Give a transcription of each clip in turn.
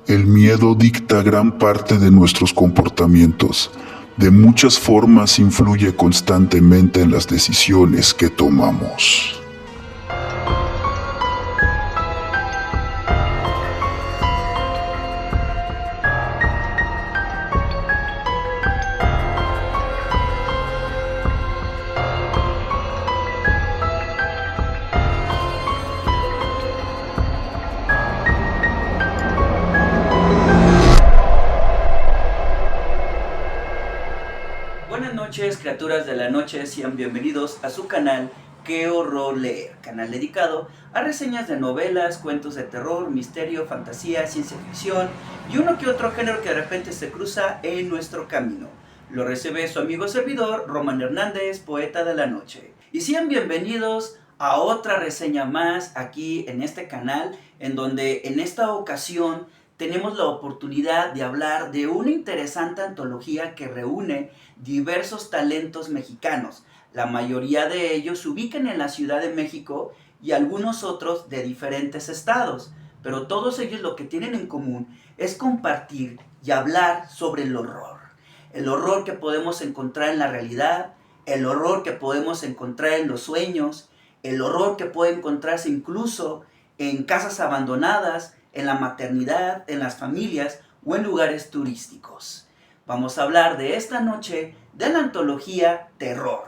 El miedo dicta gran parte de nuestros comportamientos. De muchas formas influye constantemente en las decisiones que tomamos. Buenas noches, criaturas de la noche, sean bienvenidos a su canal Qué Horror Leer, canal dedicado a reseñas de novelas, cuentos de terror, misterio, fantasía, ciencia ficción y uno que otro género que de repente se cruza en nuestro camino. Lo recibe su amigo servidor, Roman Hernández, poeta de la noche. Y sean bienvenidos a otra reseña más aquí en este canal, en donde en esta ocasión tenemos la oportunidad de hablar de una interesante antología que reúne diversos talentos mexicanos. La mayoría de ellos se ubican en la Ciudad de México y algunos otros de diferentes estados, pero todos ellos lo que tienen en común es compartir y hablar sobre el horror. El horror que podemos encontrar en la realidad, el horror que podemos encontrar en los sueños, el horror que puede encontrarse incluso en casas abandonadas, en la maternidad, en las familias o en lugares turísticos. Vamos a hablar de esta noche de la antología Terror.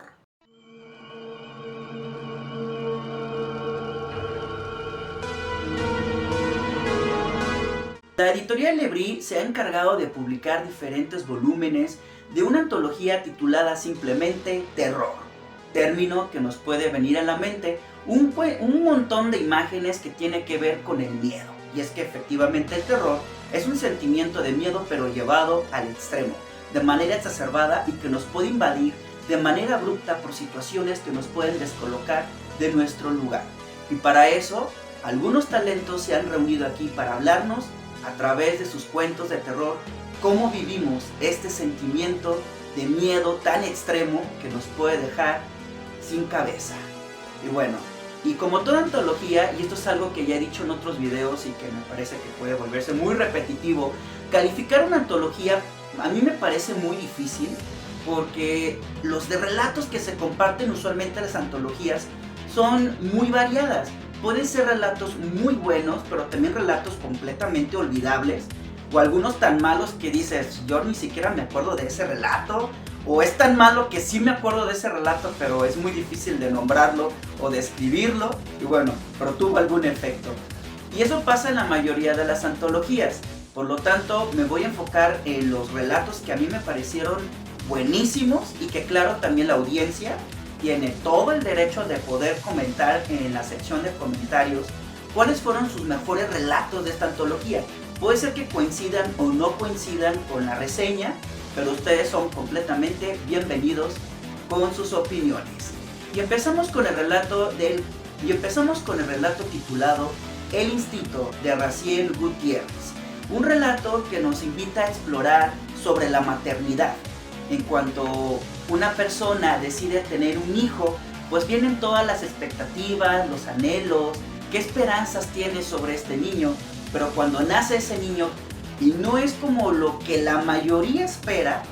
La editorial Lebrí se ha encargado de publicar diferentes volúmenes de una antología titulada simplemente Terror, término que nos puede venir a la mente un montón de imágenes que tiene que ver con el miedo. Y es que efectivamente el terror es un sentimiento de miedo pero llevado al extremo, de manera exacerbada y que nos puede invadir de manera abrupta por situaciones que nos pueden descolocar de nuestro lugar. Y para eso, algunos talentos se han reunido aquí para hablarnos a través de sus cuentos de terror cómo vivimos este sentimiento de miedo tan extremo que nos puede dejar sin cabeza. Y bueno, y como toda antología, y esto es algo que ya he dicho en otros videos y que me parece que puede volverse muy repetitivo, calificar una antología a mí me parece muy difícil porque los de relatos que se comparten usualmente en las antologías son muy variadas. Pueden ser relatos muy buenos, pero también relatos completamente olvidables, o algunos tan malos que dices, yo ni siquiera me acuerdo de ese relato, o es tan malo que sí me acuerdo de ese relato, pero es muy difícil de nombrarlo o de escribirlo, y bueno, pero tuvo algún efecto. Y eso pasa en la mayoría de las antologías, por lo tanto me voy a enfocar en los relatos que a mí me parecieron buenísimos y que claro, también la audiencia tiene todo el derecho de poder comentar en la sección de comentarios cuáles fueron sus mejores relatos de esta antología. Puede ser que coincidan o no coincidan con la reseña, pero ustedes son completamente bienvenidos con sus opiniones. Y empezamos con el relato titulado El Instinto de Raziel Gutiérrez. Un relato que nos invita a explorar sobre la maternidad. En cuanto una persona decide tener un hijo, pues vienen todas las expectativas, los anhelos, qué esperanzas tiene sobre este niño, pero cuando nace ese niño y no es como lo que la mayoría espera,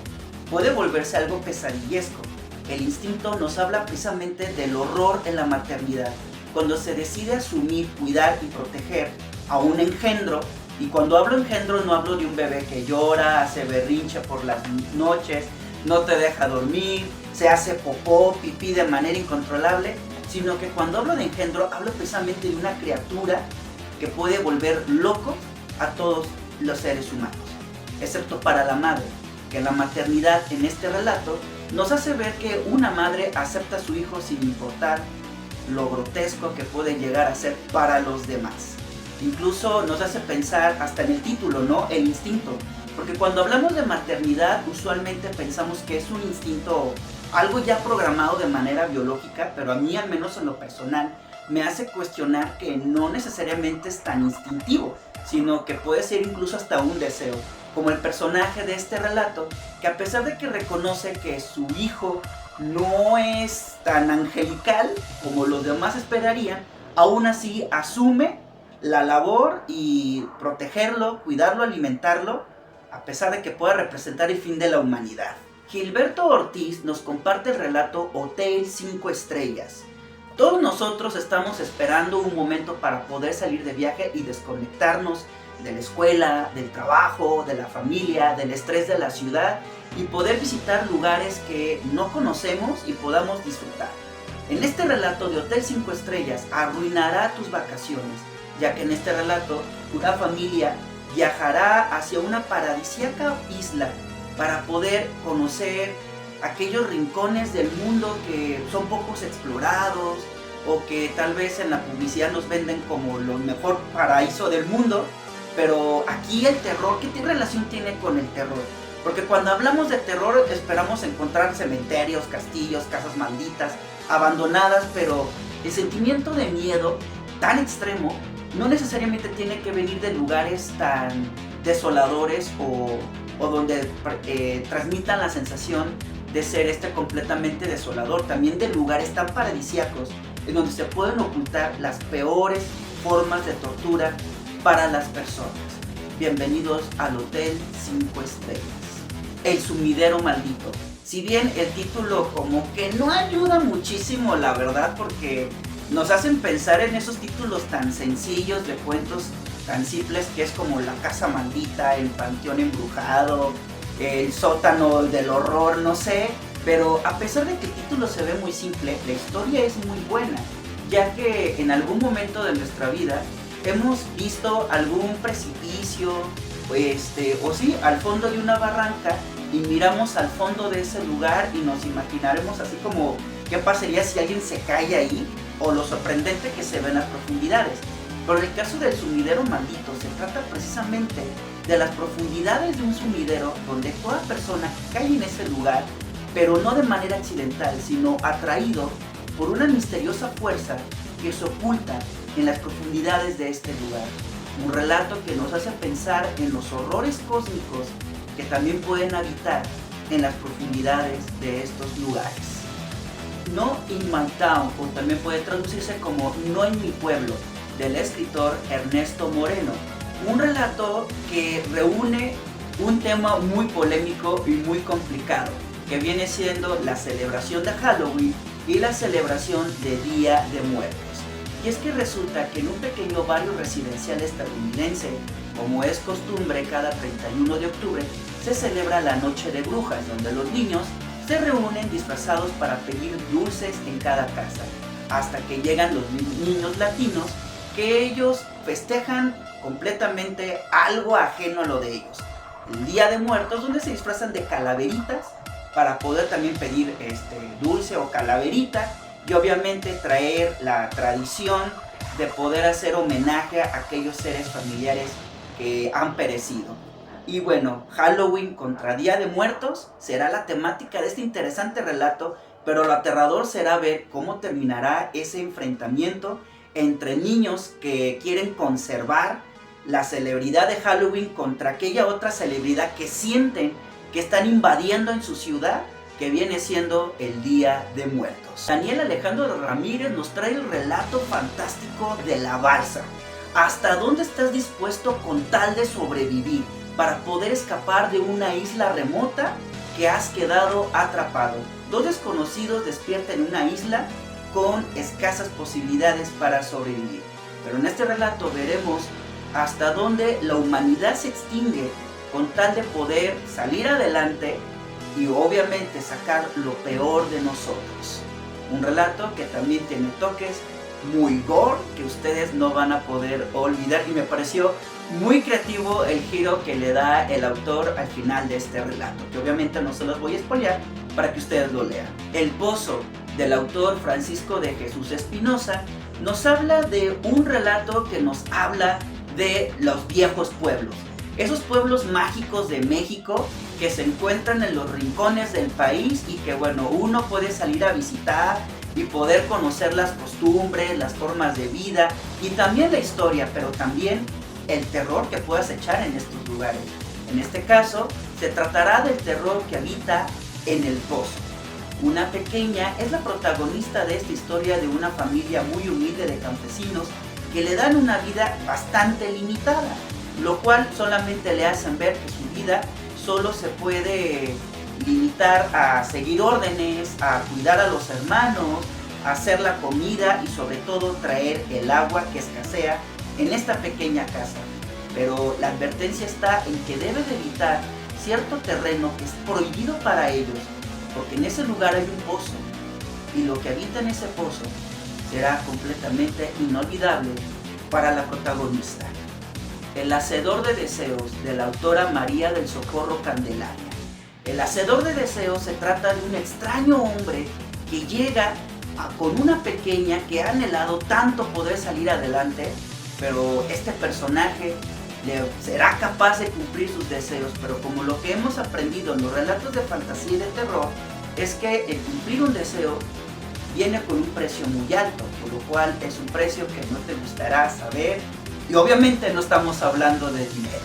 puede volverse algo pesadillesco. El instinto nos habla precisamente del horror en la maternidad, cuando se decide asumir, cuidar y proteger a un engendro. Y cuando hablo engendro no hablo de un bebé que llora, hace berrinche por las noches, no te deja dormir, se hace popó, pipí de manera incontrolable, sino que cuando hablo de engendro hablo precisamente de una criatura que puede volver loco a todos los seres humanos, excepto para la madre, que la maternidad en este relato nos hace ver que una madre acepta a su hijo sin importar lo grotesco que puede llegar a ser para los demás. Incluso nos hace pensar hasta en el título, ¿no? El instinto. Porque cuando hablamos de maternidad, usualmente pensamos que es un instinto, algo ya programado de manera biológica, pero a mí, al menos en lo personal, me hace cuestionar que no necesariamente es tan instintivo, sino que puede ser incluso hasta un deseo. Como el personaje de este relato, que a pesar de que reconoce que su hijo no es tan angelical como los demás esperarían, aún así asume la labor y protegerlo, cuidarlo, alimentarlo, a pesar de que pueda representar el fin de la humanidad. Gilberto Ortiz nos comparte el relato Hotel 5 Estrellas. Todos nosotros estamos esperando un momento para poder salir de viaje y desconectarnos de la escuela, del trabajo, de la familia, del estrés de la ciudad y poder visitar lugares que no conocemos y podamos disfrutar. En este relato de Hotel 5 Estrellas arruinará tus vacaciones, ya que en este relato una familia viajará hacia una paradisíaca isla para poder conocer aquellos rincones del mundo que son pocos explorados o que tal vez en la publicidad nos venden como lo mejor paraíso del mundo, pero aquí el terror, ¿qué relación tiene con el terror? Porque cuando hablamos de terror esperamos encontrar cementerios, castillos, casas malditas, abandonadas, pero el sentimiento de miedo tan extremo no necesariamente tiene que venir de lugares tan desoladores o donde transmitan la sensación de ser completamente desolador, también de lugares tan paradisíacos en donde se pueden ocultar las peores formas de tortura para las personas. Bienvenidos al Hotel 5 Estrellas. El sumidero maldito. Si bien el título como que no ayuda muchísimo, la verdad, porque nos hacen pensar en esos títulos tan sencillos de cuentos tan simples que es como La Casa Maldita, El Panteón Embrujado, El Sótano del Horror, no sé, pero a pesar de que el título se ve muy simple, la historia es muy buena, ya que en algún momento de nuestra vida hemos visto algún precipicio, o sí, al fondo de una barranca y miramos al fondo de ese lugar y nos imaginaremos así como qué pasaría si alguien se cae ahí o lo sorprendente que se ve en las profundidades. Pero en el caso del sumidero maldito se trata precisamente de las profundidades de un sumidero donde toda persona que cae en ese lugar, pero no de manera accidental, sino atraído por una misteriosa fuerza que se oculta en las profundidades de este lugar. Un relato que nos hace pensar en los horrores cósmicos que también pueden habitar en las profundidades de estos lugares. No in my town, o también puede traducirse como No en mi pueblo, del escritor Ernesto Moreno. Un relato que reúne un tema muy polémico y muy complicado, que viene siendo la celebración de Halloween y la celebración de Día de Muertos. Y es que resulta que en un pequeño barrio residencial estadounidense, como es costumbre cada 31 de octubre, se celebra la Noche de Brujas, donde los niños se reúnen disfrazados para pedir dulces en cada casa, hasta que llegan los niños latinos, que ellos festejan completamente algo ajeno a lo de ellos. El Día de Muertos, donde se disfrazan de calaveritas para poder también pedir dulce o calaverita, y obviamente traer la tradición de poder hacer homenaje a aquellos seres familiares que han perecido. Y bueno, Halloween contra Día de Muertos será la temática de este interesante relato, pero lo aterrador será ver cómo terminará ese enfrentamiento entre niños que quieren conservar la celebridad de Halloween contra aquella otra celebridad que sienten que están invadiendo en su ciudad, que viene siendo el Día de Muertos. Daniel Alejandro Ramírez nos trae el relato fantástico de La Balsa. ¿Hasta dónde estás dispuesto con tal de sobrevivir para poder escapar de una isla remota que has quedado atrapado? Dos desconocidos despiertan en una isla con escasas posibilidades para sobrevivir. Pero en este relato veremos hasta dónde la humanidad se extingue con tal de poder salir adelante y obviamente sacar lo peor de nosotros. Un relato que también tiene toques muy gore que ustedes no van a poder olvidar, y me pareció muy creativo el giro que le da el autor al final de este relato, que obviamente no se los voy a spoilear para que ustedes lo lean. El Pozo, del autor Francisco de Jesús Espinosa, nos habla de un relato que nos habla de los viejos pueblos, esos pueblos mágicos de México que se encuentran en los rincones del país y que bueno, uno puede salir a visitar y poder conocer las costumbres, las formas de vida y también la historia, pero también el terror que puedas echar en estos lugares. En este caso, se tratará del terror que habita en el Pozo. Una pequeña es la protagonista de esta historia de una familia muy humilde de campesinos que le dan una vida bastante limitada, lo cual solamente le hacen ver que su vida solo se puede limitar a seguir órdenes, a cuidar a los hermanos, a hacer la comida y sobre todo traer el agua que escasea en esta pequeña casa. Pero la advertencia está en que debe de evitar cierto terreno que es prohibido para ellos, porque en ese lugar hay un pozo, y lo que habita en ese pozo será completamente inolvidable para la protagonista. El hacedor de deseos, de la autora María del Socorro Candelaria. El hacedor de deseos se trata de un extraño hombre que llega con una pequeña que ha anhelado tanto poder salir adelante, pero este personaje será capaz de cumplir sus deseos, pero como lo que hemos aprendido en los relatos de fantasía y de terror, es que el cumplir un deseo viene con un precio muy alto, por lo cual es un precio que no te gustará saber, y obviamente no estamos hablando de dinero.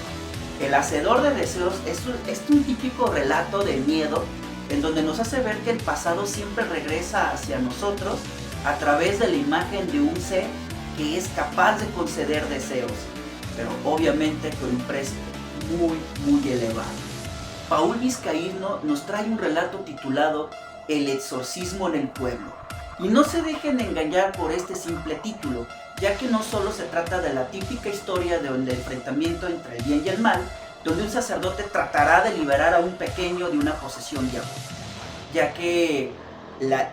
El hacedor de deseos es un típico relato de miedo, en donde nos hace ver que el pasado siempre regresa hacia nosotros a través de la imagen de un ser que es capaz de conceder deseos, pero obviamente con un precio muy elevado. Paul Vizcaíno nos trae un relato titulado El exorcismo en el pueblo. Y no se dejen engañar por este simple título, ya que no solo se trata de la típica historia del enfrentamiento entre el bien y el mal, donde un sacerdote tratará de liberar a un pequeño de una posesión diabólica, ya que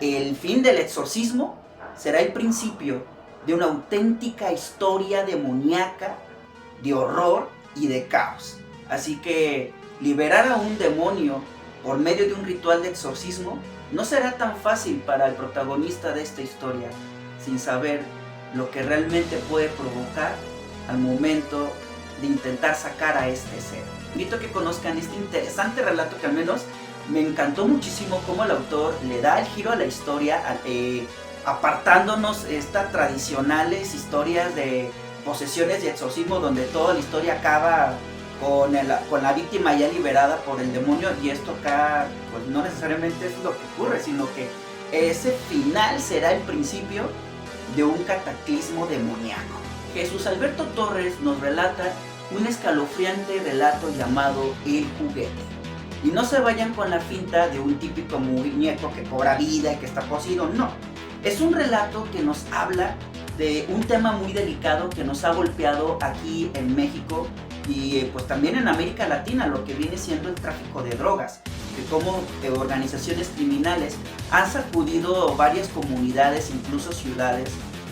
el fin del exorcismo será el principio de una auténtica historia demoníaca, de horror y de caos. Así que liberar a un demonio por medio de un ritual de exorcismo no será tan fácil para el protagonista de esta historia, sin saber lo que realmente puede provocar al momento de intentar sacar a este ser. Invito a que conozcan este interesante relato que al menos me encantó muchísimo cómo el autor le da el giro a la historia, apartándonos estas tradicionales historias de posesiones y exorcismo donde toda la historia acaba con la víctima ya liberada por el demonio, y esto acá pues no necesariamente es lo que ocurre, sino que ese final será el principio de un cataclismo demoníaco. Jesús Alberto Torres nos relata un escalofriante relato llamado El Juguete. Y no se vayan con la finta de un típico muñeco que cobra vida y que está poseído, no. Es un relato que nos habla de un tema muy delicado que nos ha golpeado aquí en México y pues también en América Latina, lo que viene siendo el tráfico de drogas, de cómo organizaciones criminales han sacudido varias comunidades, incluso ciudades,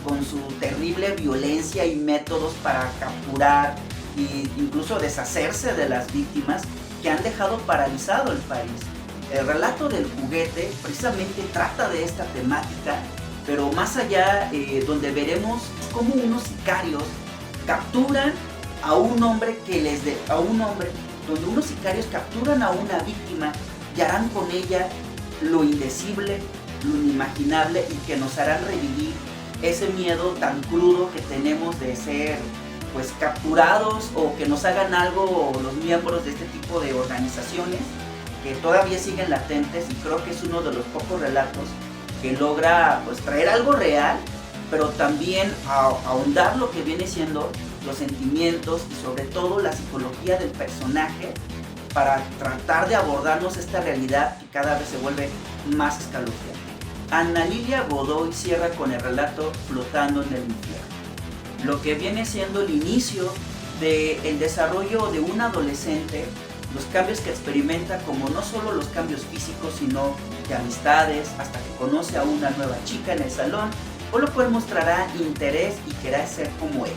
con su terrible violencia y métodos para capturar e incluso deshacerse de las víctimas, que han dejado paralizado el país. El relato del juguete precisamente trata de esta temática, pero más allá, donde veremos cómo unos sicarios capturan a un hombre donde unos sicarios capturan a una víctima y harán con ella lo indecible, lo inimaginable, y que nos harán revivir ese miedo tan crudo que tenemos de ser pues capturados, o que nos hagan algo los miembros de este tipo de organizaciones que todavía siguen latentes. Y creo que es uno de los pocos relatos que logra pues traer algo real, pero también ahondar lo que viene siendo los sentimientos y sobre todo la psicología del personaje, para tratar de abordarnos esta realidad que cada vez se vuelve más escalofriante. Ana Lilia Godoy cierra con el relato Flotando en el infierno, lo que viene siendo el inicio del desarrollo de un adolescente, los cambios que experimenta, como no solo los cambios físicos, sino de amistades, hasta que conoce a una nueva chica en el salón, por lo cual mostrará interés y querrá ser como ella.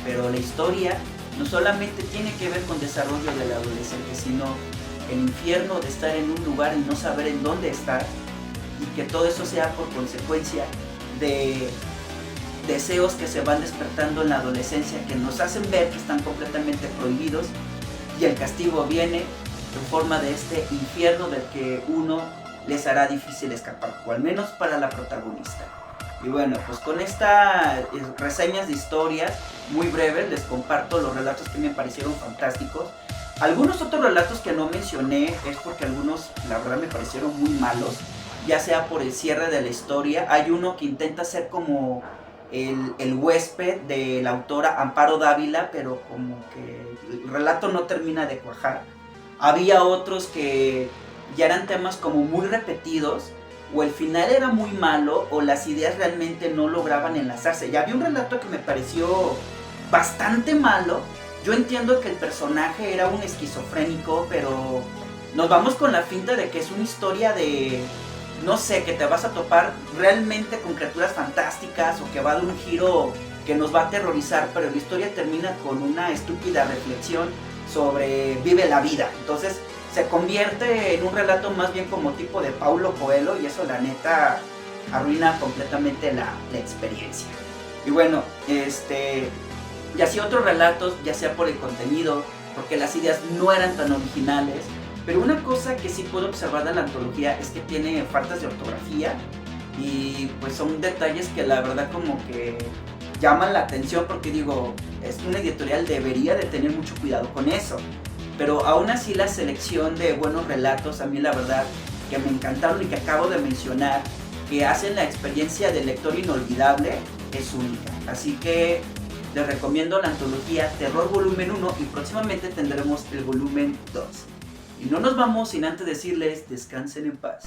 Pero la historia no solamente tiene que ver con desarrollo del adolescente, sino el infierno de estar en un lugar y no saber en dónde estar, y que todo eso sea por consecuencia de deseos que se van despertando en la adolescencia, que nos hacen ver que están completamente prohibidos, y el castigo viene en forma de este infierno del que uno les hará difícil escapar, o al menos para la protagonista. Y bueno, pues con estas reseñas de historias muy breves les comparto los relatos que me parecieron fantásticos. Algunos otros relatos que no mencioné es porque algunos la verdad me parecieron muy malos, ya sea por el cierre de la historia. Hay uno que intenta hacer como el huésped de la autora Amparo Dávila, pero como que el relato no termina de cuajar. Había otros que ya eran temas como muy repetidos, o el final era muy malo, o las ideas realmente no lograban enlazarse. Ya había un relato que me pareció bastante malo. Yo entiendo que el personaje era un esquizofrénico, pero nos vamos con la finta de que es una historia de, no sé, que te vas a topar realmente con criaturas fantásticas, o que va a dar un giro que nos va a aterrorizar, pero la historia termina con una estúpida reflexión sobre vive la vida. Entonces se convierte en un relato más bien como tipo de Paulo Coelho, y eso la neta arruina completamente la experiencia. Y bueno, y así otros relatos, ya sea por el contenido, porque las ideas no eran tan originales. Pero una cosa que sí puedo observar de la antología es que tiene faltas de ortografía, y pues son detalles que la verdad como que llaman la atención, porque digo, es una editorial, debería de tener mucho cuidado con eso. Pero aún así la selección de buenos relatos, a mí la verdad que me encantaron y que acabo de mencionar, que hacen la experiencia del lector inolvidable, es única. Así que les recomiendo la antología Terror Volumen 1, y próximamente tendremos el volumen 2. Y no nos vamos sin antes decirles descansen en paz.